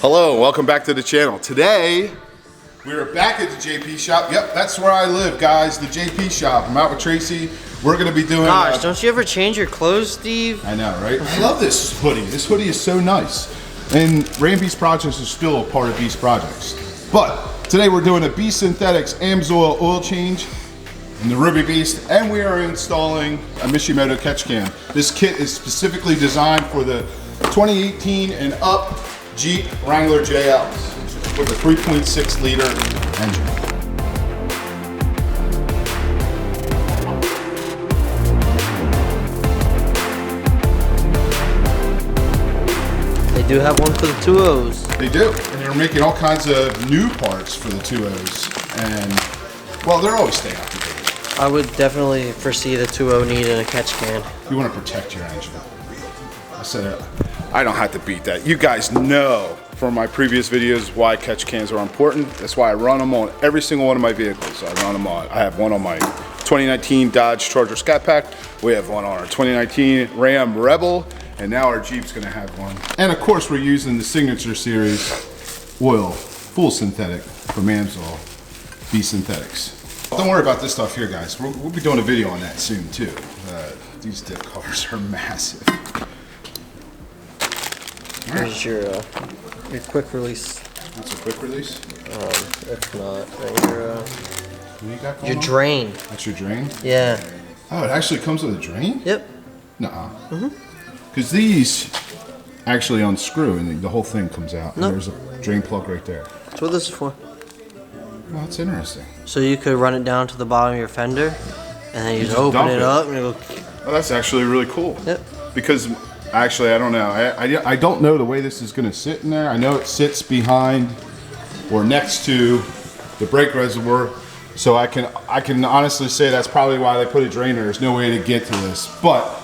Hello, welcome back to the channel. Today, we are back at the JP shop. Yep, that's where I live, guys, the JP shop. I'm out with Tracy. We're gonna be doing... Gosh, don't you ever change your clothes, Steve? I know, right? I love this hoodie. This hoodie is so nice. And RubiBEAST Projects is still a part of Beast Projects. But today we're doing a Beast Synthetics AMSOIL oil change in the RubiBEAST, and we are installing a Mishimoto catch can. This kit is specifically designed for the 2018 and up Jeep Wrangler JLs with a 3.6 liter engine. They do have one for the 2.0s. They do, and they're making all kinds of new parts for the 2.0s, and well, they're always staying up to date. I would definitely foresee the 2.0 needing a catch can. You want to protect your engine. I said I don't have to beat that. You guys know from my previous videos why catch cans are important. That's why I run them on every single one of my vehicles. I run them on. I have one on my 2019 Dodge Charger Scat Pack. We have one on our 2019 Ram Rebel, and now our Jeep's gonna have one. And of course, we're using the Signature Series oil, full synthetic from AMSOIL, Beast Synthetics. Don't worry about this stuff here, guys. We'll be doing a video on that soon too. These dip cars are massive. Here's your quick release. That's a quick release? If not, What do you got going your on? drain. That's your drain? Yeah. Oh, it actually comes with a drain? Yep. Nuh-uh. Because these actually unscrew and the whole thing comes out. Nope. And there's a drain plug right there. That's what this is for. Well, that's interesting. So you could run it down to the bottom of your fender, and then you just open dump it it. up, and it'll... Oh, that's actually really cool. Yep. Because actually, I don't know. I don't know the way this is going to sit in there. I know it sits behind or next to the brake reservoir. So I can honestly say that's probably why they put a drain there. There's no way to get to this. But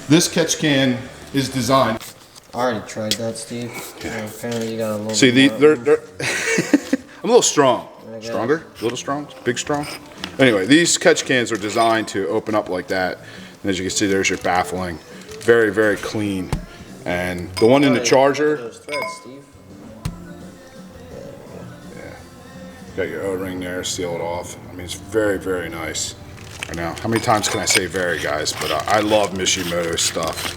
this catch can is designed. I already tried that, Steve. Yeah. Apparently you got a little See, bit they're more. I'm a little strong. Okay. Stronger? A little strong? Big strong? Anyway, these catch cans are designed to open up like that. And as you can see, there's your baffling. Very, very clean. And the one in the Charger. Those threads, Steve. Yeah. Got your O-ring there, seal it off. I mean, it's very, very nice. I know. How many times can I say very, guys? But I love Mishimoto stuff.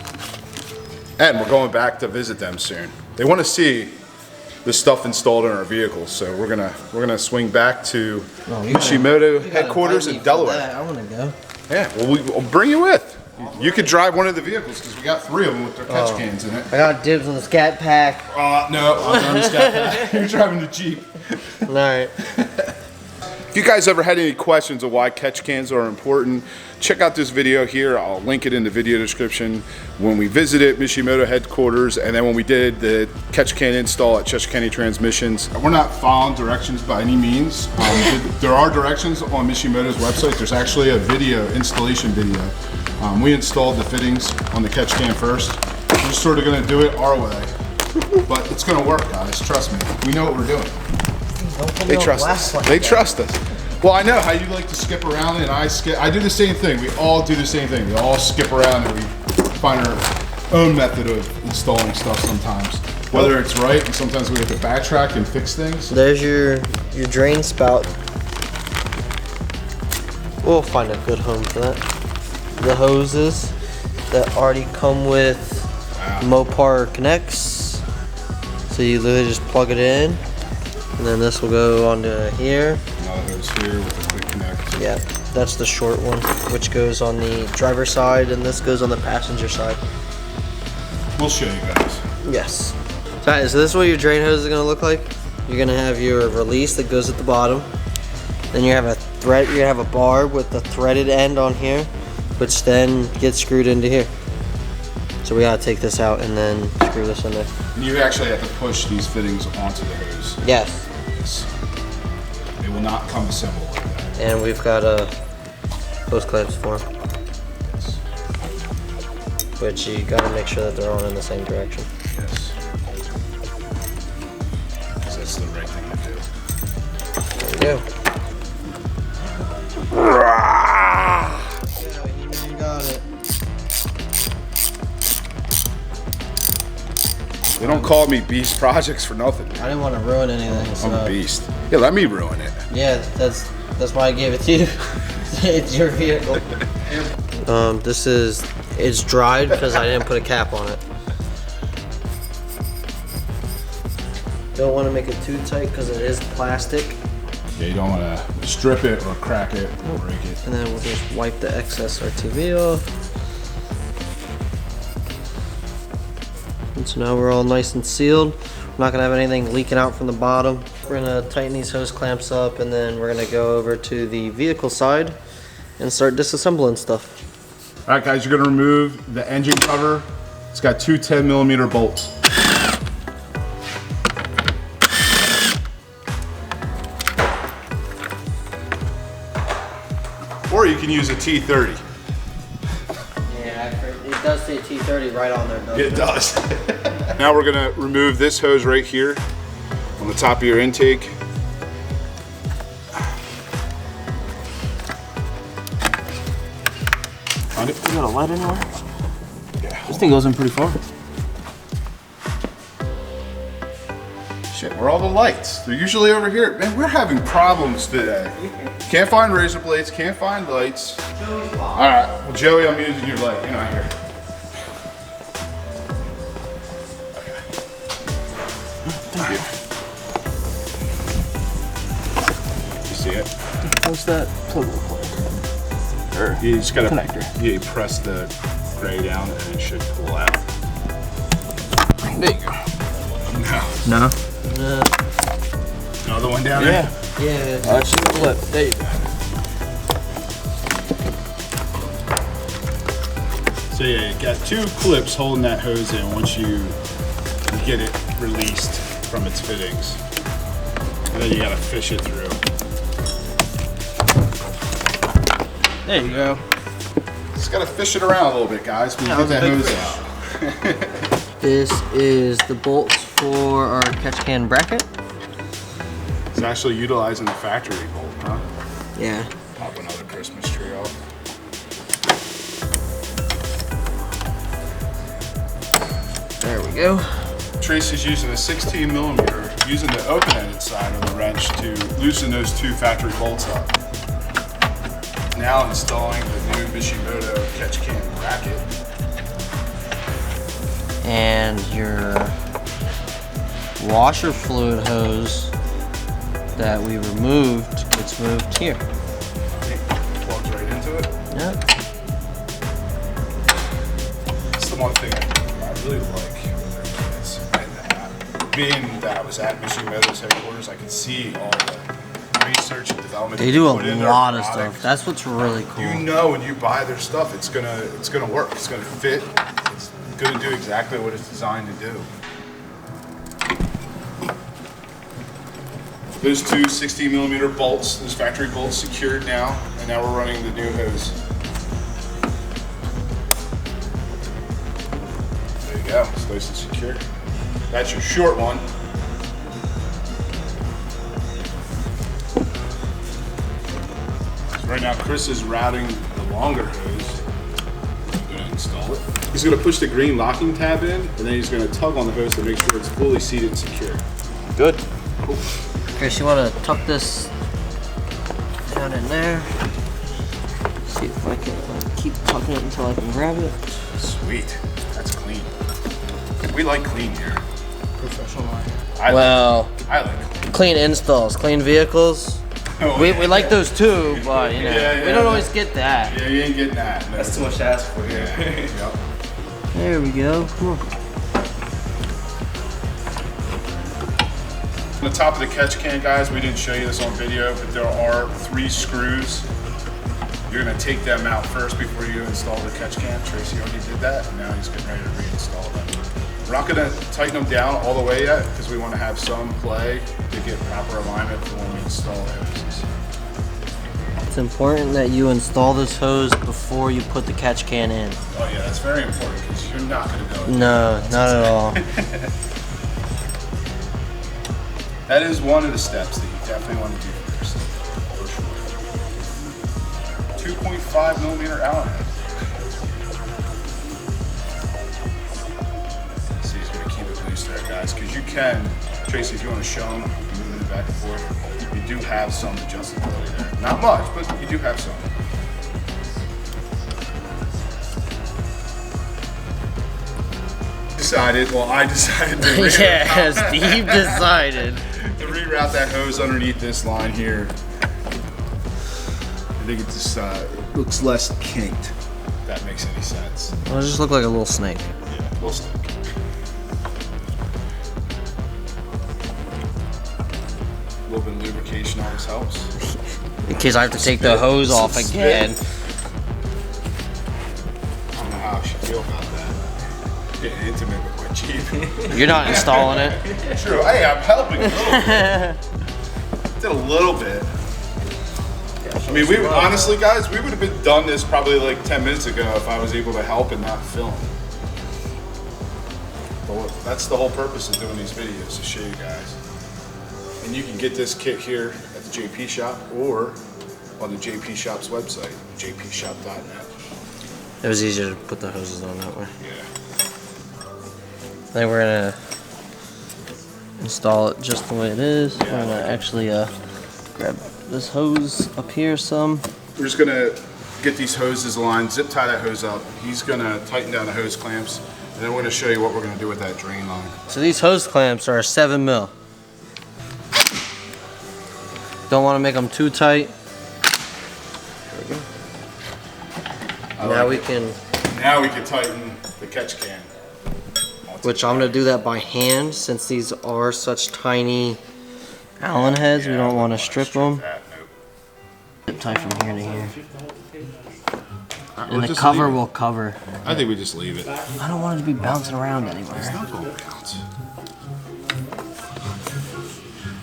And we're going back to visit them soon. They want to see this stuff installed in our vehicles, so we're gonna swing back to Mishimoto headquarters in Delaware. I want to go. Yeah, well, we'll bring you with. You could drive one of the vehicles because we got 3 of them with their catch cans in it. I got dibs on the Scat Pack. No, I'm driving the Scat Pack. You're driving the Jeep. All right. If you guys ever had any questions of why catch cans are important, check out this video here. I'll link it in the video description. When we visited Mishimoto headquarters, and then when we did the catch can install at Cheshire County Transmissions. We're not following directions by any means. There are directions on Mishimoto's website. There's actually a video, installation video. We installed the fittings on the catch can first. We're just sort of gonna do it our way. But it's gonna work, guys, trust me. We know what we're doing. They trust us. They trust us. Well, I know how you like to skip around, and I do the same thing. We all do the same thing. We all skip around and we find our own method of installing stuff sometimes. Whether it's right, and sometimes we have to backtrack and fix things. There's your drain spout. We'll find a good home for that. The hoses that already come with Mopar connects. So you literally just plug it in. And then this will go onto here. Another hose here with a quick connect. Yeah, that's the short one, which goes on the driver's side, and this goes on the passenger side. We'll show you guys. Yes. So this is what your drain hose is going to look like. You're going to have your release that goes at the bottom. Then you have a thread. You have a bar with the threaded end on here, which then gets screwed into here. So we gotta take this out and then screw this in there. And you actually have to push these fittings onto the hose. Yes. It will not come assembled like that. And we've got hose clamps for them. Yes. Which you gotta make sure that they're on in the same direction. Yes. Because that's the right thing to do. There we go. You got it. They don't call me Beast Projects for nothing. I didn't want to ruin anything. So. I'm a beast. Yeah, let me ruin it. Yeah, that's why I gave it to you. It's your vehicle. It's dried because I didn't put a cap on it. Don't want to make it too tight because it is plastic. Yeah, you don't want to strip it or crack it or break it. And then we'll just wipe the excess RTV off. And so now we're all nice and sealed. We're not gonna have anything leaking out from the bottom. We're gonna tighten these hose clamps up, and then we're gonna go over to the vehicle side and start disassembling stuff. All right, guys, you're gonna remove the engine cover. It's got two 10mm bolts. Or you can use a T30. Yeah, it does say T30 right on there, doesn't it? It does. Now we're gonna remove this hose right here on the top of your intake. You got a light anywhere? Yeah. This thing goes in pretty far. Shit, where are all the lights? They're usually over here. Man, we're having problems today. Can't find razor blades, can't find lights. All right, well, Joey, I'm using your light. You're not here. Okay. You see it? What's that plug look like? Or You just gotta connector. Yeah, you press the gray down and it should pull out. There you go. No. No? Another one down Yeah. there? Yeah. That should flip. There you go. So yeah, you got two clips holding that hose in once you get it released from its fittings. And then you gotta fish it through. There you go. Just gotta fish it around a little bit, guys. We get that hose out. This is the bolts for our catch can bracket. It's actually utilizing the factory bolt, huh? Yeah. Pop another Christmas tree off. There we go. Tracy's using a 16mm, using the open-ended side of the wrench to loosen those two factory bolts up. Now installing the new Mishimoto catch can bracket. And your washer fluid hose that we removed gets moved here. Plugs right into it. Yep. That's the one thing I really like when they're doing this. And being that I was at Mishimoto's headquarters, I could see all the research and development. They do a put in their lot of product. stuff. That's what's really cool. You know when you buy their stuff, it's gonna work. It's gonna fit. It's gonna do exactly what it's designed to do. Those two 16mm bolts, those factory bolts secured now, and now we're running the new hose. There you go, it's nice and secure. That's your short one. So right now Chris is routing the longer hose. I'm gonna install it. He's gonna push the green locking tab in, and then he's gonna tug on the hose to make sure it's fully seated and secure. Good. Cool. Chris, you want to tuck this down in there? See if I can keep tucking it until I can grab it. Sweet, that's clean. We like clean here. Professional line. I like clean. Clean installs, clean vehicles. Oh, we yeah, like yeah. those too, but you know, Yeah, we don't always get that. Yeah, you ain't getting that. No. That's too much to ask for here. Yep. There we go. Come on. On the top of the catch can, guys, we didn't show you this on video, but there are 3 screws. You're gonna take them out first before you install the catch can. Tracy already did that, and now he's getting ready to reinstall them. We're not gonna tighten them down all the way yet, because we wanna have some play to get proper alignment for when we install the hoses. It's important that you install this hose before you put the catch can in. Oh yeah, that's very important, because you're not gonna go. No, not at all. That is one of the steps that you definitely want to do first, for sure. 2.5mm Allen head. So he's going to keep it loose there, guys, because you can, Tracy, if you want to show them, moving it back and forth, you do have some adjustability there. Not much, but you do have some. I decided to Yeah, Steve decided to reroute that hose underneath this line here. I think it just looks less kinked, if that makes any sense. Well, it just looked like a little snake. Yeah, little snake. A little bit of lubrication always helps. In case I have to take the hose off again. I don't know how I should feel about that. Getting intimate with my Jeep. You're not installing it. True. Hey, I'm helping a little bit. Did a little bit. I mean, we honestly, guys, we would have been done this probably like 10 minutes ago if I was able to help and not film. But that's the whole purpose of doing these videos, to show you guys. And you can get this kit here at the JP Shop or on the JP Shop's website, jpshop.net. It was easier to put the hoses on that way. Yeah. Then we're gonna install it just the way it is. Yeah. We're gonna actually grab this hose up here some. We're just gonna get these hoses aligned, zip tie that hose up. He's gonna tighten down the hose clamps, and then we're gonna show you what we're gonna do with that drain line. So these hose clamps are 7 mil. Don't want to make them too tight. Now we can tighten the catch can. Which I'm gonna do that by hand since these are such tiny Allen heads. Yeah, we don't want to strip them. that, nope. Zip tie from here to here. We'll And the just cover leave it. will cover. I think we just leave it. I don't want it to be bouncing around It's anywhere. not going to bounce.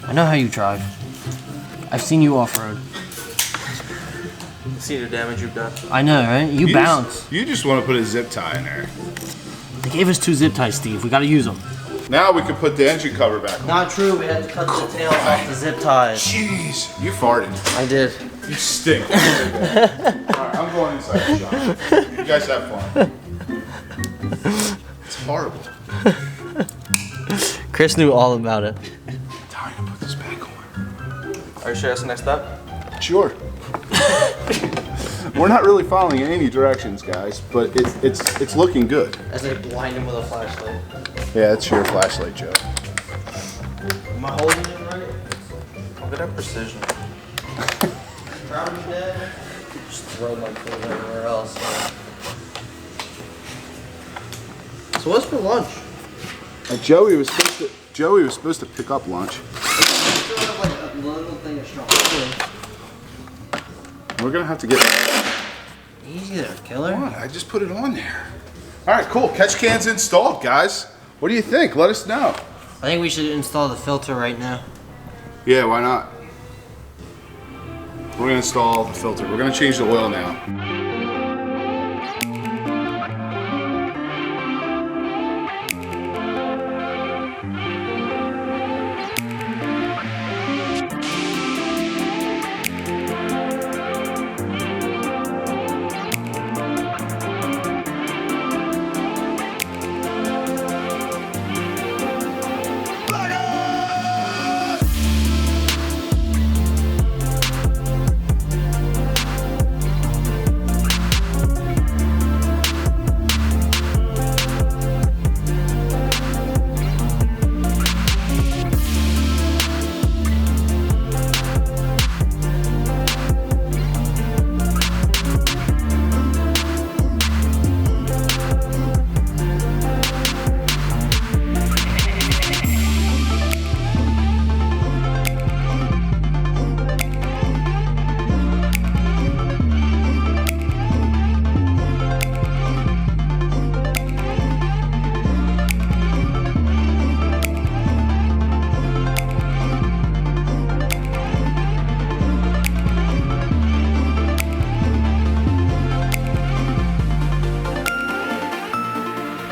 I know how you drive. I've seen you off-road. See the damage you've done. I know, right? You bounce. You just want to put a zip tie in there. They gave us 2 zip ties, Steve. We gotta use them. Now we can put the engine cover back on. Not true. We had to cut the tails off the zip ties. Jeez, you farted. I did. You stink. Alright, I'm going inside the shop. You guys have fun. It's horrible. Chris knew all about it. Time to put this back on. Are you sure that's the next step? Sure. We're not really following in any directions, guys, but it's looking good. As they blind him with a flashlight. Yeah, it's your flashlight, Joe. Am I holding it right? Look at that precision. Proud of you, Dad? Just throw my clothes everywhere else. So what's for lunch? Joey was supposed to pick up lunch. Still have like a little thing of strawberry. We're gonna have to get. Easy there, killer. Come on, I just put it on there. All right, cool. Catch can's installed, guys. What do you think? Let us know. I think we should install the filter right now. Yeah, why not? We're gonna install the filter. We're gonna change the oil now.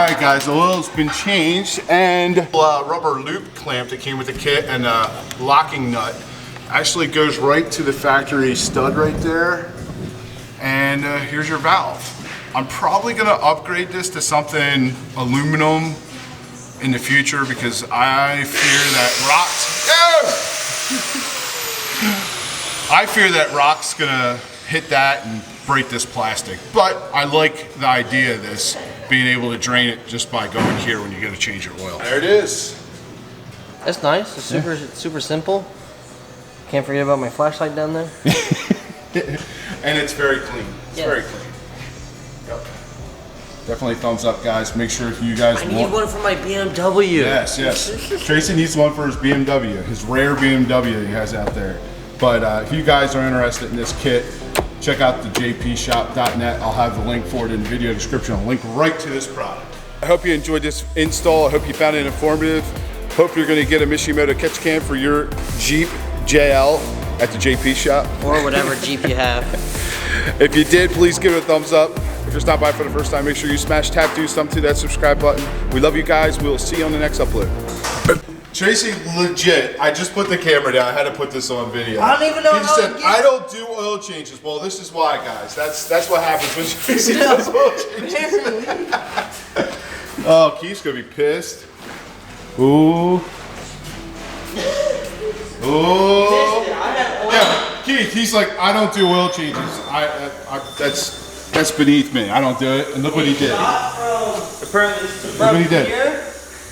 Alright guys, the oil's been changed and rubber loop clamp that came with the kit and a locking nut actually goes right to the factory stud right there. And here's your valve. I'm probably gonna upgrade this to something aluminum in the future because I fear that rocks. I fear that rock's gonna hit that and break this plastic. But I like the idea of this, being able to drain it just by going here when you get to change your oil. There it is. That's nice. It's super simple. Can't forget about my flashlight down there. And it's very clean. It's very clean. Yep. Definitely thumbs up, guys. Make sure if you guys I need one for my BMW. Yes, yes. Tracy needs one for his BMW, his rare BMW he has out there. But if you guys are interested in this kit, check out the jpshop.net. I'll have the link for it in the video description. I'll link right to this product. I hope you enjoyed this install. I hope you found it informative. Hope you're going to get a Mishimoto catch can for your Jeep JL at the JP shop. Or whatever Jeep you have. If you did, please give it a thumbs up. If you're stopping by for the first time, make sure you smash, tap, do something to that subscribe button. We love you guys. We'll see you on the next upload. Tracy, legit, I just put the camera down. I had to put this on video. I don't even know He said, I don't do oil changes. Well, this is why, guys. That's what happens when Tracy does oil changes. Oh, Keith's going to be pissed. Ooh. Ooh. Yeah, Keith, he's like, I don't do oil changes. That's beneath me. I don't do it. And look what he did. From what he did. here,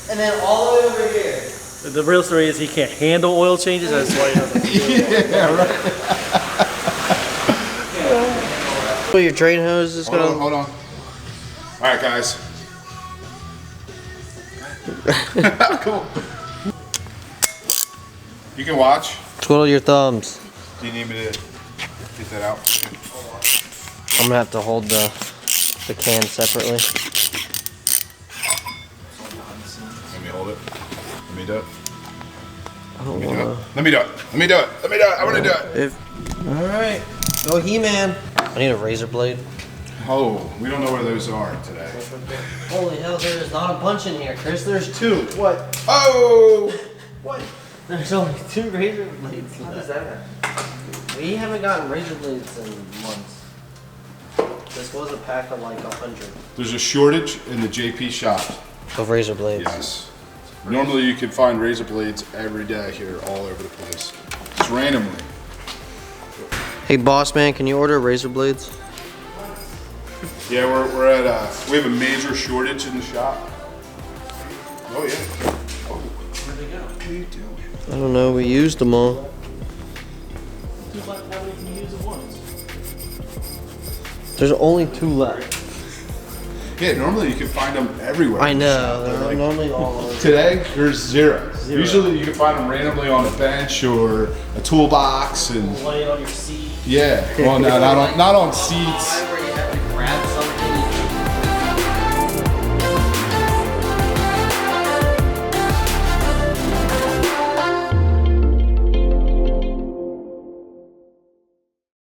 and then all the way over here. The real story is he can't handle oil changes. That's why he doesn't do it. Yeah, right. So your drain hose is gonna. Hold on. All right, guys. Cool. You can watch. Twiddle your thumbs. Do you need me to get that out for you? I'm gonna have to hold the can separately. Let me hold it. Let me do it. I don't Let me do wanna. it. Let me do it. Let me do it. Let me do it. I want to do it. All right. Go He-Man. I need a razor blade. Oh, we don't know where those are today. Holy hell, there's not a bunch in here, Chris. There's 2. What? Oh! What? There's only 2 razor blades. How does that happen? We haven't gotten razor blades in months. This was a pack of like 100. There's a shortage in the JP shop. Of razor blades. Yes. Normally you can find razor blades every day here, all over the place. Just randomly. Hey, boss man, can you order razor blades? Yeah, we're at we have a major shortage in the shop. Oh yeah. Oh, where'd they go? What are you doing? I don't know. We used them all. There's only 2 left. Yeah, normally you can find them everywhere. I know. They're They're like, normally all over. today there's 0. Usually you can find them randomly on a bench or a toolbox and Laying on your seat. yeah. Well, no, not on seats.